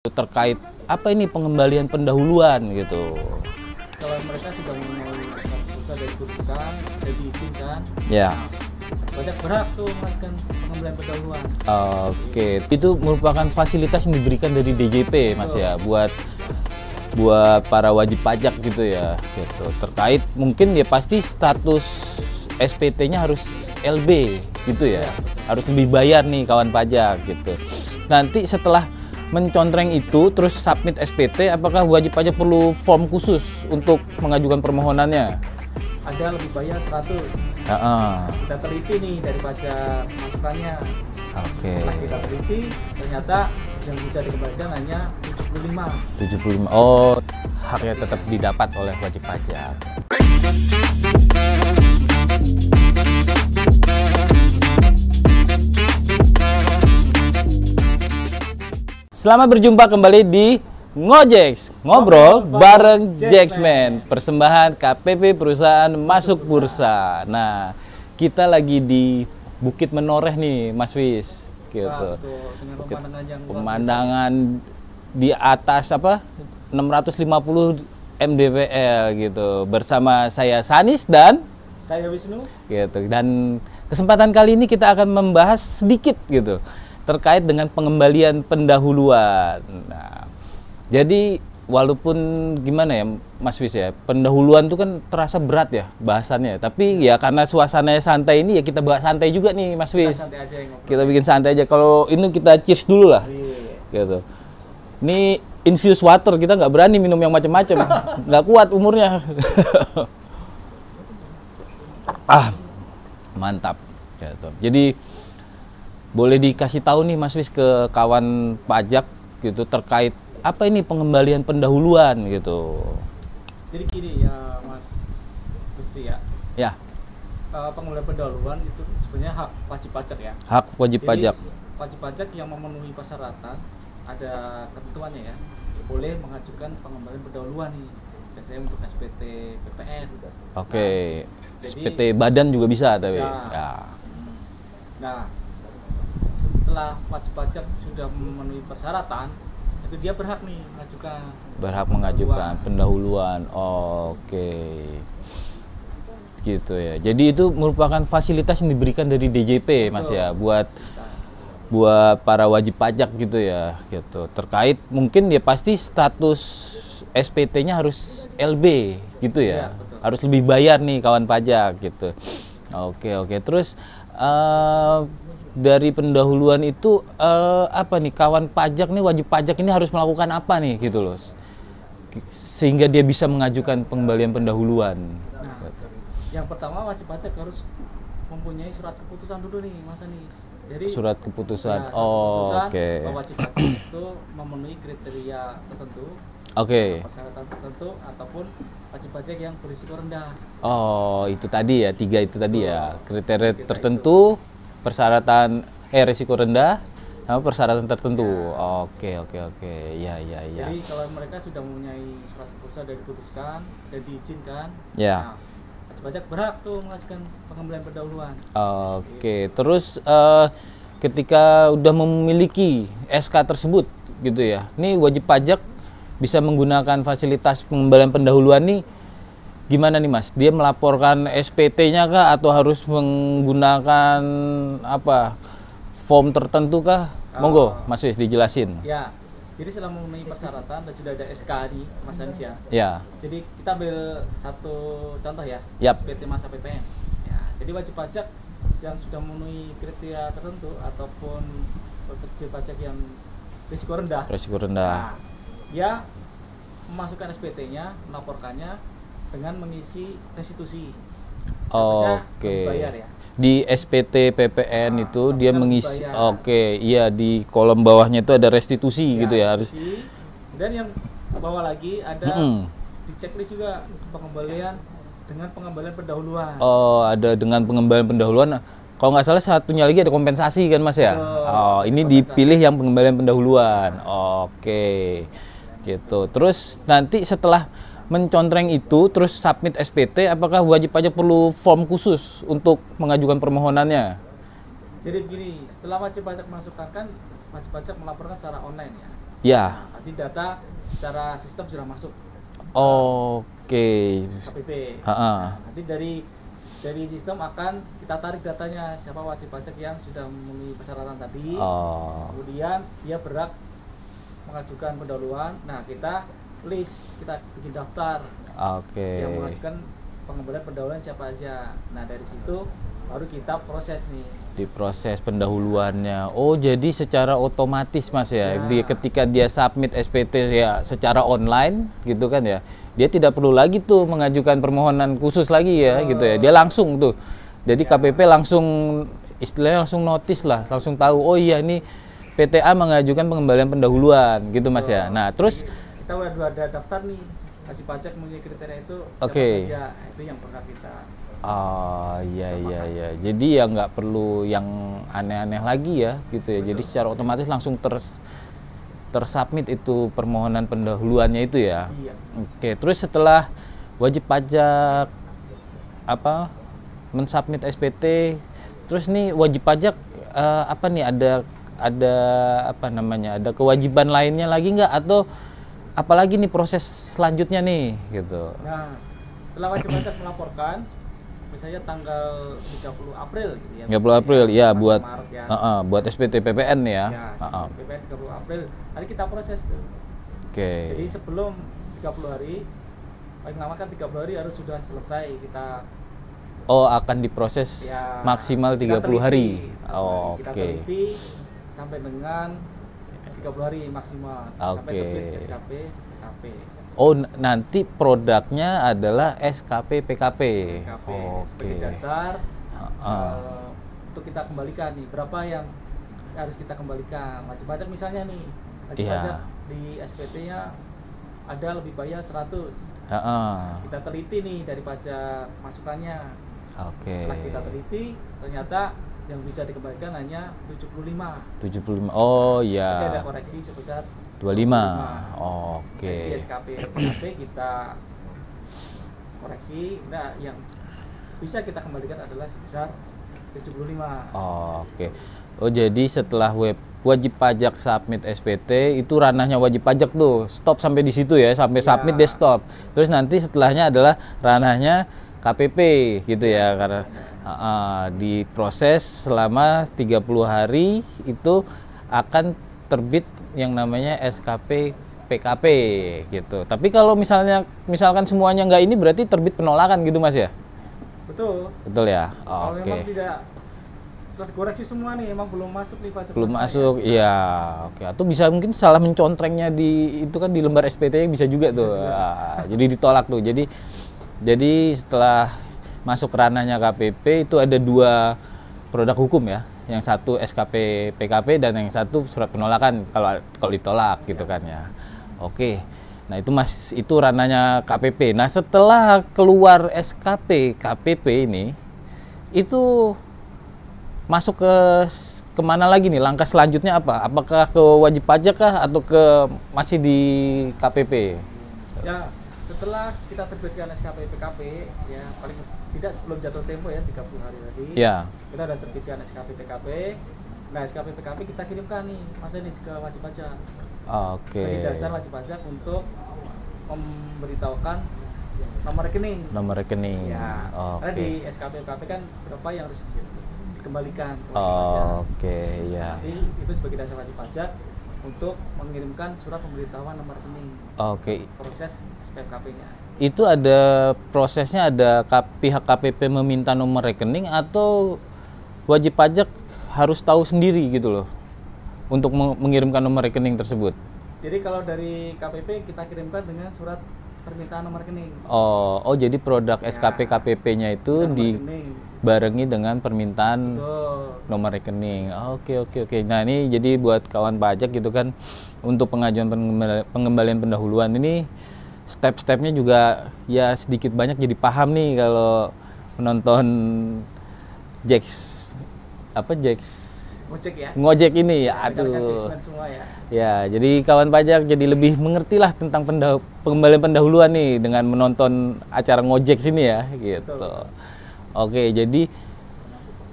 Terkait apa ini pengembalian pendahuluan gitu. Kalau mereka sudah susah dari kedudukan, dari diizinkan, Ya. banyak berhak tuh melakukan pengembalian pendahuluan. Oke, itu merupakan fasilitas yang diberikan dari DJP, Mas ya, buat para wajib pajak gitu ya, gitu. Terkait mungkin ya pasti status SPT-nya harus LB gitu ya, harus lebih bayar nih kawan pajak gitu. Nanti setelah mencontreng itu terus submit SPT, apakah wajib pajak perlu form khusus untuk mengajukan permohonannya? Ada lebih bayar 100. Kita teliti nih dari pajak masukannya. Oke. Setelah kita teliti, ternyata yang bisa dikembalikan hanya 75. 75. Oh, haknya tetap didapat oleh wajib pajak. Selamat berjumpa kembali di Ngojeks, ngobrol bareng Jacksman, persembahan KPP Perusahaan Masuk Bursa. Nah, kita lagi di Bukit Menoreh nih, Mas Wis, gitu. Wah, dengan Bukit, pemandangan yang pemandangan di atas apa 650 mdpl gitu. Bersama saya Sanis dan saya Wisnu. Gitu. Dan kesempatan kali ini kita akan membahas sedikit gitu terkait dengan pengembalian pendahuluan. Nah, jadi walaupun gimana ya Mas Wis ya, pendahuluan itu kan terasa berat ya bahasannya. Tapi ya karena suasananya santai ini ya kita bahas santai juga nih Mas Wis. Kita bikin santai aja. Kalau ini kita cheers dulu lah. Gitu. Ini infused water, kita nggak berani minum yang macam-macam. Nggak kuat umurnya. Mantap. Gitu. Jadi boleh dikasih tahu nih Mas Wis ke kawan pajak gitu terkait apa ini pengembalian pendahuluan gitu. Jadi gini ya Mas Gusti ya. Ya. Pengembalian pendahuluan itu sebenarnya hak wajib pajak ya. Hak wajib Jadi, pajak. Wajib pajak yang memenuhi persyaratan ada ketentuannya ya. Boleh mengajukan pengembalian pendahuluan nih. Biasanya untuk SPT PPN. Oke. Nah, SPT badan juga bisa tapi. Bisa. Ya. Nah, setelah wajib pajak sudah memenuhi persyaratan, itu dia berhak nih mengajukan. Berhak mengajukan pendahuluan. Oke. Gitu ya. Jadi itu merupakan fasilitas yang diberikan dari DJP, Mas ya, buat para wajib pajak gitu ya, gitu. Terkait mungkin ya pasti status SPT-nya harus LB gitu ya. Harus lebih bayar nih kawan pajak gitu. Oke. Terus dari pendahuluan itu apa nih kawan pajak nih, wajib pajak ini harus melakukan apa nih gitu loh, sehingga dia bisa mengajukan pengembalian pendahuluan. Nah, yang pertama wajib pajak harus mempunyai surat keputusan dulu nih Mas Anis. Jadi surat keputusan. Ya, Oke. Bahwa wajib pajak itu memenuhi kriteria tertentu. Oke. Persyaratan tertentu ataupun wajib pajak yang berisiko rendah. Oh, itu tadi ya, 3 itu tadi ya, kriteria tertentu, persyaratan risiko rendah, sama persyaratan tertentu. Ya. Oke. Ya. Jadi kalau mereka sudah mempunyai surat keputusan dan diputuskan dan diizinkan, ya. Nah, wajib pajak berhak tuh mengajukan pengembalian pendahuluan. Oke. Terus ketika udah memiliki SK tersebut gitu ya, ini wajib pajak bisa menggunakan fasilitas pengembalian pendahuluan nih gimana nih Mas? Dia melaporkan SPT-nya kah atau harus menggunakan apa form tertentu kah? Monggo Mas Wis dijelasin. Ya, jadi setelah memenuhi persyaratan dan sudah ada SK nih Mas Anis ya. Ya. Jadi kita ambil satu contoh ya, Yap. SPT masa PPN. Ya, jadi wajib pajak yang sudah memenuhi kriteria tertentu ataupun wajib pajak yang risiko rendah. Risiko rendah. Nah, dia memasukkan SPT-nya, melaporkannya dengan mengisi restitusi. Oke. Bayar ya. Di SPT PPN itu dia mengisi. Bayar. Oke, iya di kolom bawahnya itu ada restitusi gitu ya harus. Dan yang bawah lagi ada di checklist juga pengembalian dengan pengembalian pendahuluan. Oh, ada dengan pengembalian pendahuluan. Kalau nggak salah satunya lagi ada kompensasi kan Mas ya? Oh, ini dipilih yang pengembalian pendahuluan. Oke. Gitu. Terus nanti setelah mencontreng itu terus submit SPT, apakah wajib pajak perlu form khusus untuk mengajukan permohonannya? Jadi begini, setelah wajib pajak masukkan kan wajib pajak melaporkan secara online ya. Ya. Nanti data secara sistem sudah masuk Oke. KPP. Ha-ha. Nanti dari sistem akan kita tarik datanya siapa wajib pajak yang sudah memenuhi persyaratan tadi. Kemudian dia berhak mengajukan pendahuluan. Nah, kita list, kita bikin daftar yang mengajukan pengembalian pendahuluan siapa aja. Nah, dari situ baru kita proses nih. Diproses pendahuluannya. Oh, jadi secara otomatis Mas ya. Ketika dia submit SPT ya secara online gitu kan ya. Dia tidak perlu lagi tuh mengajukan permohonan khusus lagi ya gitu ya. Dia langsung tuh. Jadi KPP langsung istilahnya langsung notice lah, langsung tahu oh iya ini PTA mengajukan pengembalian pendahuluan gitu Mas ya. Nah, terus kita udah ada daftar nih wajib pajak mempunyai kriteria itu siapa saja. Itu yang pernah kita. Oh iya. Jadi ya nggak perlu yang aneh-aneh lagi ya gitu ya. Betul. Jadi secara otomatis langsung tersubmit itu permohonan pendahuluannya itu ya. Iya. Oke, terus setelah wajib pajak mensubmit SPT, terus nih wajib pajak apa nih ada apa namanya? Ada kewajiban lainnya lagi nggak atau apalagi nih proses selanjutnya nih gitu. Nah, setelah wajib pajak melaporkan misalnya tanggal 30 April gitu ya. 30 April ya buat Maret, ya. Buat SPT PPN ya. PPN 30 April. Nanti kita proses tuh. Oke. Jadi sebelum 30 hari paling lama kan 30 hari harus sudah selesai kita. Oh, akan diproses maksimal 30 hari. Kita teliti sampai dengan 30 hari maksimal sampai terbit SKP PKP. Oh, nanti produknya adalah SKP PKP. Sebagai dasar untuk kita kembalikan nih berapa yang harus kita kembalikan. Wajib pajak misalnya nih, wajib pajak di SPT-nya ada lebih bayar 100. Kita teliti nih dari pajak masukannya. Setelah kita teliti, ternyata yang bisa dikembalikan hanya 75. Oh iya. Jadi ada koreksi sebesar 25. Di SKP PKP kita koreksi. Nah, yang bisa kita kembalikan adalah sebesar 75. Oh, jadi setelah wajib pajak submit SPT itu ranahnya wajib pajak tuh stop sampai di situ ya, sampai submit dia stop. Terus nanti setelahnya adalah ranahnya KPP gitu ya, karena diproses selama 30 hari itu akan terbit yang namanya SKP PKP gitu. Tapi kalau misalkan semuanya nggak ini berarti terbit penolakan gitu Mas ya? Betul ya. Kalau memang tidak setelah dikoreksi semua nih emang belum masuk nih pajak. Belum masuk, iya. Atau bisa mungkin salah mencontrengnya itu kan di lembar SPT bisa juga tuh. Jadi ditolak tuh. Jadi setelah masuk ranahnya KPP itu ada 2 produk hukum ya. Yang satu SKP PKP dan yang satu surat penolakan kalau ditolak gitu kan ya. Nah itu ranahnya KPP. Nah setelah keluar SKP KPP ini itu masuk kemana lagi nih? Langkah selanjutnya apa? Apakah ke wajib pajak kah atau masih di KPP? Ya setelah kita terbitkan SKP PKP ya paling tidak sebelum jatuh tempo ya 30 hari tadi. Ya. Kita sudah terbitkan SKP PKP. Nah, SKP PKP kita kirimkan nih Mas Enis ke wajib pajak. Sebagai dasar wajib pajak untuk memberitahukan nomor rekening. Ya. Karena di SKP PKP kan berapa yang harus dikembalikan ke wajib pajak. Ya. Jadi itu sebagai dasar wajib pajak untuk mengirimkan surat pemberitahuan nomor rekening. Proses SPKP-nya. Itu ada prosesnya, ada pihak KPP meminta nomor rekening atau wajib pajak harus tahu sendiri gitu loh untuk mengirimkan nomor rekening tersebut? Jadi kalau dari KPP kita kirimkan dengan surat permintaan nomor rekening. Jadi produk SKP KPP-nya itu dibarengi dengan permintaan nomor rekening. Oke. Nah ini jadi buat kawan pajak gitu kan, untuk pengajuan pengembalian pendahuluan ini step-stepnya juga ya sedikit banyak jadi paham nih kalau menonton Ngojek ini ya. Ya, jadi kawan pajak jadi lebih mengerti lah tentang pengembalian pendahuluan nih dengan menonton acara Ngojek sini ya gitu. Jadi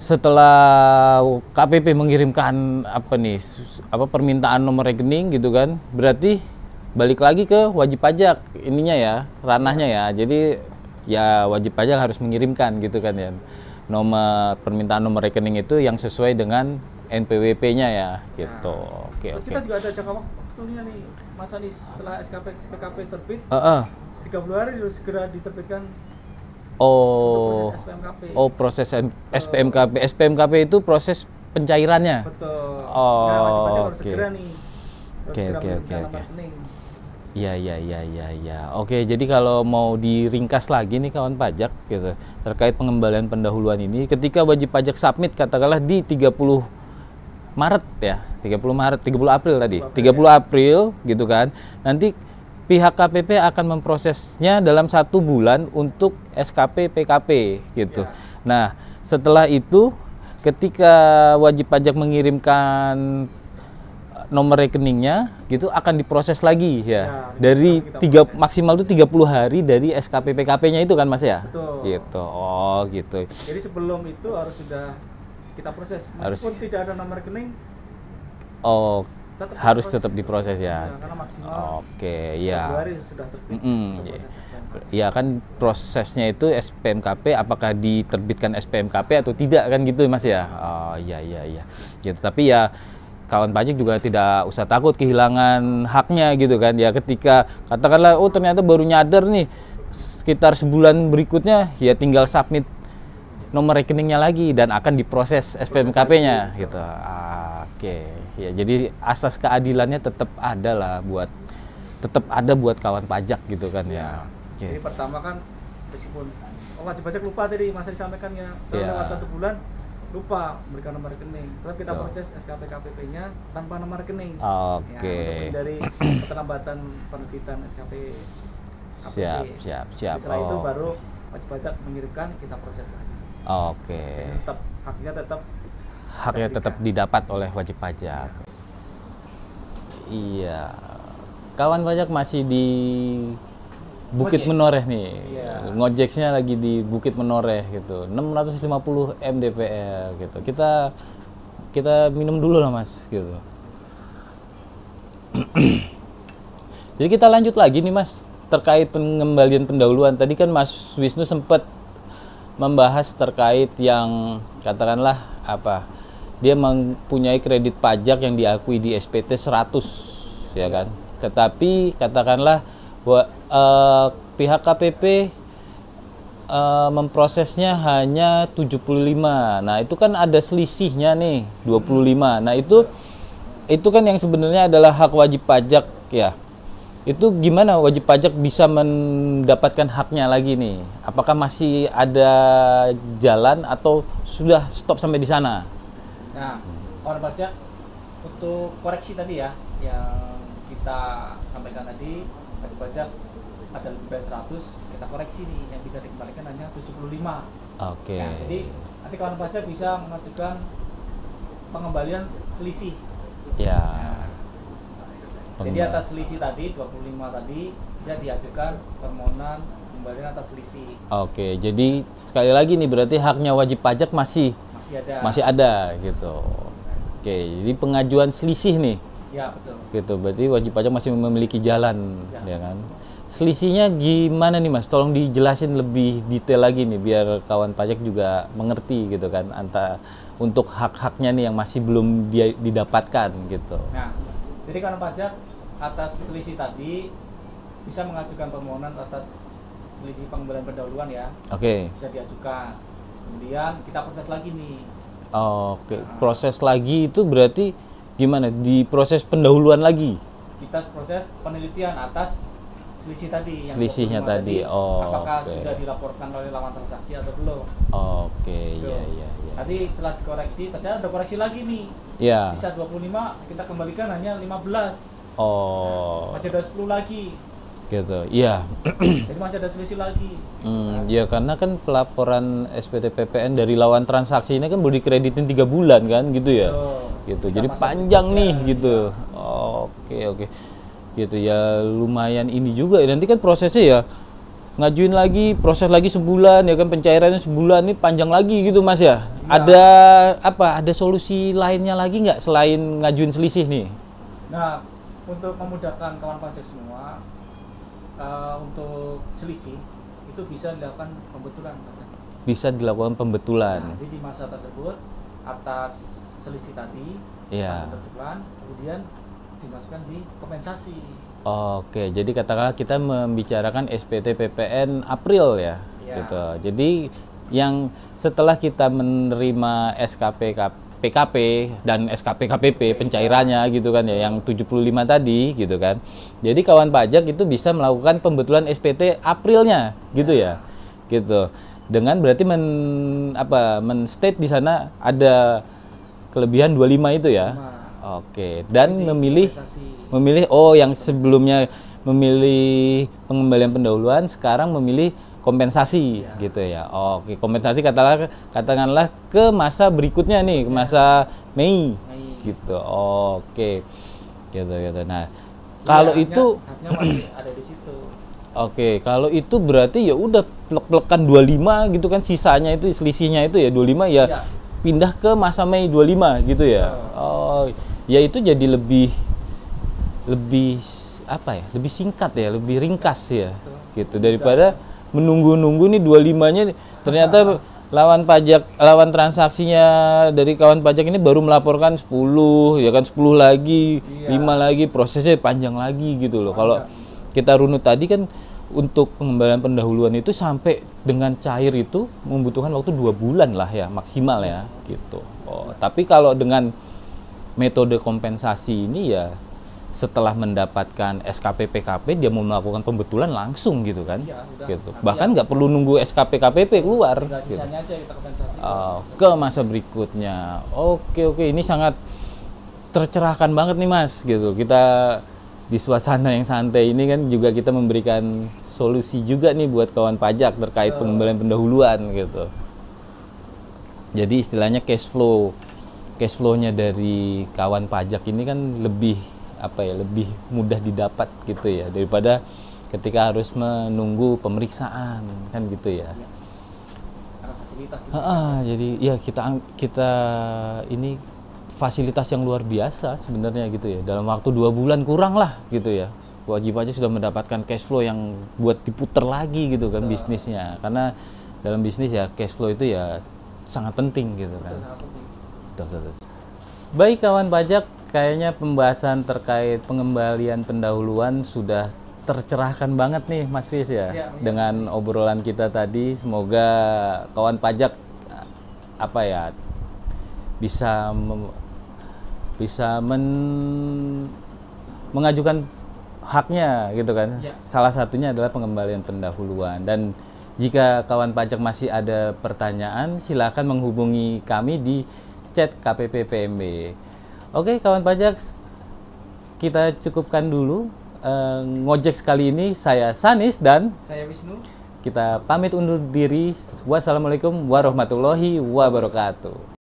setelah KPP mengirimkan permintaan nomor rekening gitu kan, berarti balik lagi ke wajib pajak ininya ya, ranahnya ya. Jadi ya wajib pajak harus mengirimkan gitu kan ya, permintaan nomor rekening itu yang sesuai dengan NPWP-nya ya gitu. Oke. Terus kita juga ada jangka waktunya nih Mas Anies, setelah SKP PKP terbit 30 hari harus segera diterbitkan untuk proses SPMKP. Proses SPMKP. SPMKP itu proses pencairannya. Betul. Nah, wajib pajak harus segera nih. Oke. Iya. Oke, jadi kalau mau diringkas lagi nih kawan pajak gitu, terkait pengembalian pendahuluan ini, ketika wajib pajak submit katakanlah di 30 Maret ya, 30 April tadi, 30 April gitu kan, nanti pihak KPP akan memprosesnya dalam 1 bulan untuk SKP PKP gitu. Nah, setelah itu ketika wajib pajak mengirimkan nomor rekeningnya gitu akan diproses lagi ya. Dari maksimal itu 30 hari dari SKP PKP-nya itu kan Mas ya? Betul. Gitu. Oh, gitu. Jadi sebelum itu harus sudah kita proses meskipun tidak ada nomor rekening. Harus tetap diproses ya. Karena maksimal. Oke, ya. 2 hari sudah terbit. Ya kan prosesnya itu SPMKP, apakah diterbitkan SPMKP atau tidak kan gitu Mas ya? Oh iya. Gitu. Tapi ya kawan pajak juga tidak usah takut kehilangan haknya gitu kan ya, ketika katakanlah ternyata baru nyadar nih sekitar sebulan berikutnya ya tinggal submit nomor rekeningnya lagi dan akan diproses SPMKP-nya gitu. Oke. Ya jadi asas keadilannya tetap ada buat kawan pajak gitu kan ya. Jadi pertama kan meskipun wajib pajak lupa tadi Mas disampaikan ya, setelah lewat 1 bulan lupa memberikan nomor rekening, tetap kita proses SKP KPP-nya tanpa nomor rekening. Oke. Ya, untuk menghindari keterlambatan penerbitan SKP KPP. Siap. Setelah itu baru wajib pajak mengirimkan, kita proses lagi. Oke. Tetap haknya tetap didapat oleh wajib pajak. Iya. Kawan pajak masih di Bukit Menoreh nih, ngojeknya lagi di Bukit Menoreh gitu, 650 mdpl gitu. Kita minum dulu lah Mas gitu. Jadi kita lanjut lagi nih Mas, terkait pengembalian pendahuluan. Tadi kan Mas Wisnu sempat membahas terkait yang katakanlah dia mempunyai kredit pajak yang diakui di SPT 100 ya kan. Tetapi katakanlah pihak KPP memprosesnya hanya 75. Nah, itu kan ada selisihnya nih 25. Nah, itu kan yang sebenarnya adalah hak wajib pajak ya. Itu gimana wajib pajak bisa mendapatkan haknya lagi nih? Apakah masih ada jalan atau sudah stop sampai di sana? Nah, wajib pajak untuk koreksi tadi ya yang kita sampaikan tadi, wajib pajak ada lebih dari 100, kita koreksi nih, yang bisa dikembalikan hanya 75. Oke. Nah, jadi nanti kawan pajak bisa mengajukan pengembalian selisih. Ya. Jadi atas selisih tadi 25 tadi bisa diajukan permohonan pengembalian atas selisih. Oke, jadi sekali lagi nih berarti haknya wajib pajak masih ada gitu. Oke, jadi pengajuan selisih nih. Ya, betul. Gitu, berarti wajib pajak masih memiliki jalan, ya kan? Selisihnya gimana nih Mas? Tolong dijelasin lebih detail lagi nih biar kawan pajak juga mengerti gitu kan, untuk hak-haknya nih yang masih belum didapatkan gitu. Nah, jadi kawan pajak atas selisih tadi bisa mengajukan permohonan atas selisih pengembalian pendahuluan ya. Oke. Bisa diajukan. Kemudian kita proses lagi nih. Oke. Proses lagi itu berarti gimana? Diproses pendahuluan lagi? Kita proses penelitian atas selisih tadi. Selisihnya tadi. Apakah sudah dilaporkan oleh lawan transaksi atau belum? Oke. Iya. Tadi setelah dikoreksi, ternyata ada koreksi lagi nih. Iya. Sisa 25 kita kembalikan hanya 15. Masih ada 10 lagi. Gitu. Iya. Jadi masih ada selisih lagi. Ya karena kan pelaporan SPT PPN dari lawan transaksi ini kan boleh dikreditin 3 bulan kan gitu ya. Gitu. Jadi panjang nih gitu. Oke. Gitu ya, lumayan ini juga. Nanti kan prosesnya ya ngajuin lagi, proses lagi sebulan ya kan, pencairannya sebulan, ini panjang lagi gitu Mas ya. Ada apa? Ada solusi lainnya lagi nggak selain ngajuin selisih nih? Nah, untuk memudahkan kawan pajak semua, untuk selisih itu bisa dilakukan pembetulan, Mas. Bisa dilakukan pembetulan. Nah, jadi di masa tersebut atas selisih tadi, Iya. pembetulan, kemudian dimasukkan di kompensasi. Oke, jadi katakanlah kita membicarakan SPT PPN April ya, gitu. Jadi yang setelah kita menerima SKP PKP dan SKP KPP pencairannya gitu kan ya, yang 75 tadi gitu kan. Jadi kawan pajak itu bisa melakukan pembetulan SPT Aprilnya gitu ya. Gitu. Dengan berarti men-state di sana ada kelebihan 25 itu ya. Oke, dan memilih yang sebelumnya memilih pengembalian pendahuluan sekarang memilih kompensasi gitu ya. Oke, kompensasi katakanlah ke masa berikutnya nih, ke masa Mei gitu. Oke. Gitu. Nah, kalau itu haknya masih ada di situ. Oke, kalau itu berarti ya udah plek-plekan 25 gitu kan, sisanya itu selisihnya itu ya 25 ya. Pindah ke masa Mei 25 gitu ya. Oh, ya itu jadi lebih apa ya? Lebih singkat ya, lebih ringkas ya. Gitu daripada menunggu-nunggu nih 25-nya ternyata lawan transaksinya dari kawan pajak ini baru melaporkan 10 ya kan, 10 lagi, 5 lagi, prosesnya panjang lagi gitu loh. Kalau kita runut tadi kan untuk pengembalian pendahuluan itu sampai dengan cair itu membutuhkan waktu 2 bulan lah ya maksimal ya gitu. Tapi kalau dengan metode kompensasi ini ya setelah mendapatkan SKP PKP dia mau melakukan pembetulan langsung gitu kan, gitu. Bahkan nggak perlu nunggu SKP KPP keluar. Gitu. Aja kita kompensasi ke masa berikutnya. Oke, ini sangat tercerahkan banget nih Mas, gitu. Kita di suasana yang santai ini kan juga kita memberikan solusi juga nih buat kawan pajak terkait pengembalian pendahuluan gitu. Jadi istilahnya cash flow-nya dari kawan pajak ini kan lebih lebih mudah didapat gitu ya daripada ketika harus menunggu pemeriksaan kan gitu ya. Jadi ya kita ini fasilitas yang luar biasa sebenarnya gitu ya, dalam waktu 2 bulan kurang lah gitu ya, wajib pajak sudah mendapatkan cash flow yang buat diputer lagi gitu kan bisnisnya, karena dalam bisnis ya cash flow itu ya sangat penting gitu kan. Baik kawan pajak, kayaknya pembahasan terkait pengembalian pendahuluan sudah tercerahkan banget nih Mas Fis ya, dengan obrolan kita tadi. Semoga kawan pajak bisa mengajukan haknya gitu kan. Salah satunya adalah pengembalian pendahuluan. Dan jika kawan pajak masih ada pertanyaan, silakan menghubungi kami di chat KPP PMB. Oke kawan pajak, kita cukupkan dulu ngojek sekali ini. Saya Sanis dan saya Wisnu. Kita pamit undur diri. Wassalamualaikum warahmatullahi wabarakatuh.